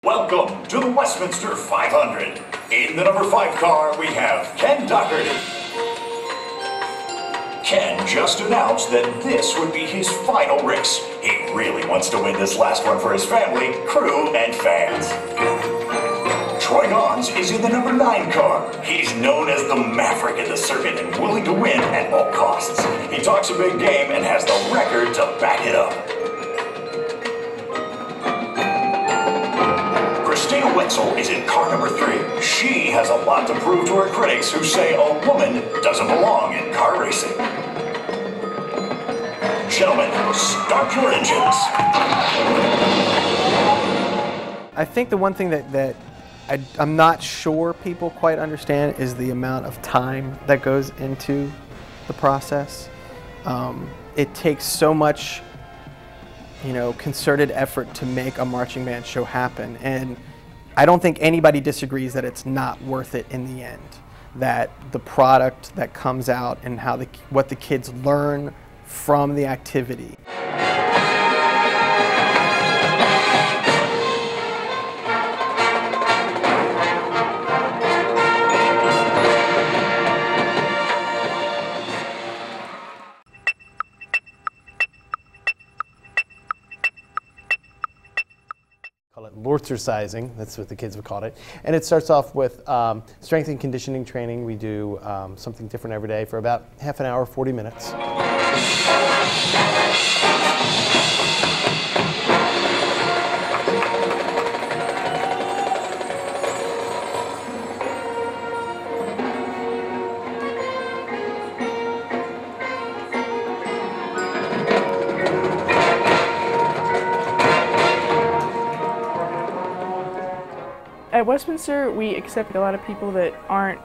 Welcome to the Westminster 500. In the number 5 car, we have Ken Doherty. Ken just announced that this would be his final race. He really wants to win this last one for his family, crew, and fans. Troy Gons is in the number 9 car. He's known as the maverick in the circuit and willing to win at all costs. He talks a big game and has the record to back it up. Wetzel is in car number 3. She has a lot to prove to her critics who say a woman doesn't belong in car racing. Gentlemen, start your engines. I think the one thing that I'm not sure people quite understand is the amount of time that goes into the process. It takes so much, concerted effort to make a marching band show happen, and I don't think anybody disagrees that it's not worth it in the end, that the product that comes out and what the kids learn from the activity. Call it Lortzercising, that's what the kids have called it. And it starts off with strength and conditioning training. We do something different every day for about half an hour, 40 minutes. At Westminster, we accept a lot of people that aren't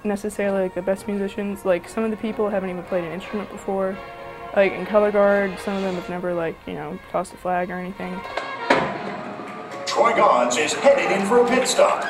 necessarily the best musicians. Like, some of the people haven't even played an instrument before. Like, in color guard, some of them have never, tossed a flag or anything. Troy Gons is headed in for a pit stop.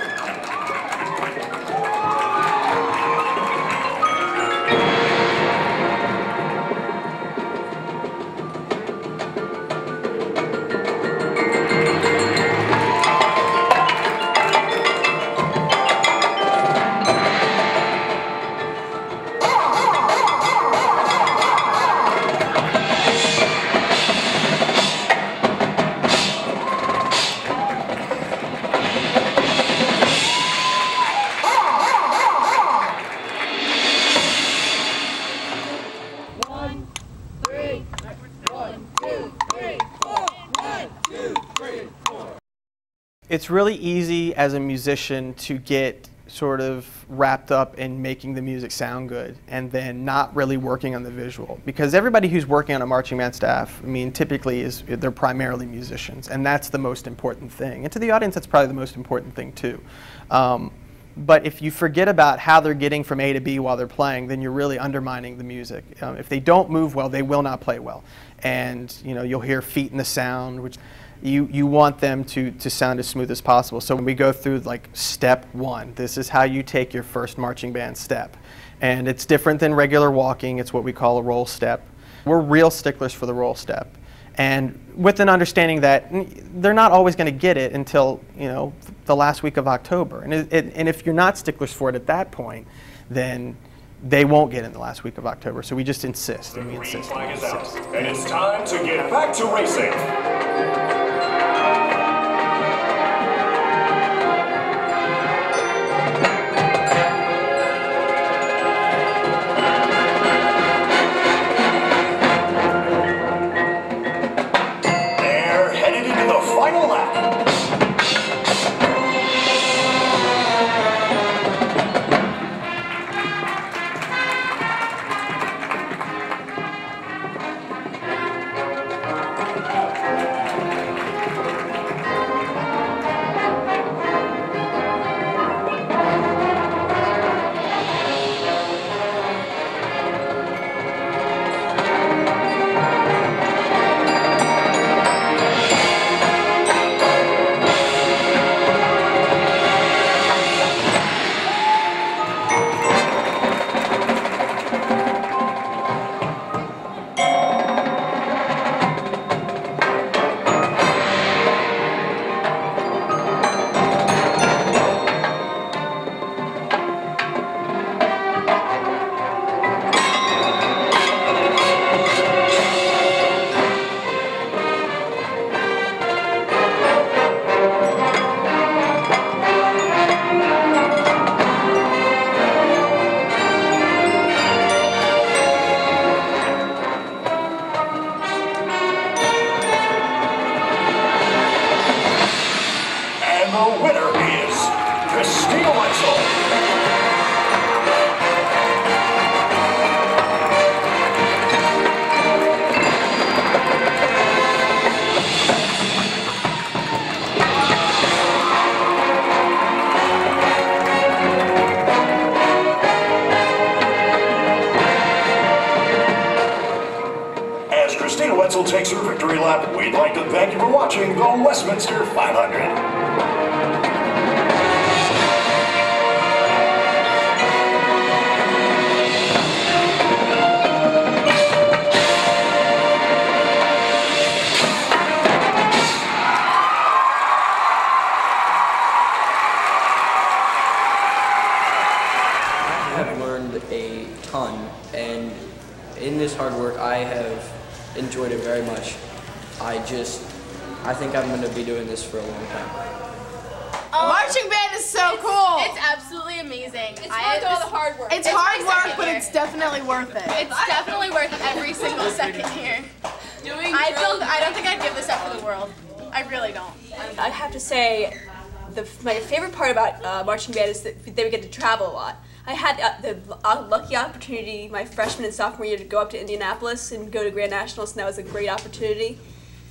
It's really easy as a musician to get sort of wrapped up in making the music sound good and then not really working on the visual. Because everybody who's working on a marching band staff, typically they're primarily musicians, and that's the most important thing. And to the audience, that's probably the most important thing too. But if you forget about how they're getting from A to B while they're playing, then you're really undermining the music. If they don't move well, they will not play well. And you'll hear feet in the sound, which you want them to sound as smooth as possible. So when we go through step 1, this is how you take your first marching band step. And it's different than regular walking. It's what we call a roll step. We're real sticklers for the roll step. And with an understanding that they're not always going to get it until the last week of October. And if you're not sticklers for it at that point, then they won't get in the last week of October. So we just insist, and we insist. And it's time to get back to racing. the winner is Christina Wetzel. As Christina Wetzel takes her victory lap, we'd like to thank you for watching the Westminster 500. I have learned a ton, and in this hard work I have enjoyed it very much. I think I'm going to be doing this for a long time. Marching band is so cool. It's absolutely amazing. It's worth all the hard work. It's hard work, but it's definitely worth it. It's definitely worth every single second here. I don't think I'd give this up for the world. I really don't. I have to say, my favorite part about marching band is that they would get to travel a lot. I had the lucky opportunity my freshman and sophomore year to go up to Indianapolis and go to Grand Nationals, and that was a great opportunity.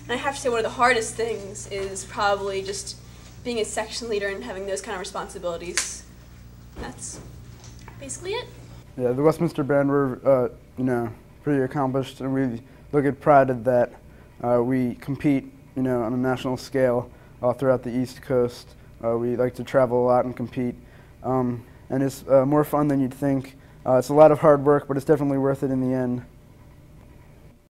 And I have to say one of the hardest things is probably just being a section leader and having those kind of responsibilities. That's basically it. Yeah, the Westminster Band, we're pretty accomplished, and we look at pride in that. We compete, on a national scale throughout the East Coast. We like to travel a lot and compete. And it's more fun than you'd think. It's a lot of hard work, but it's definitely worth it in the end.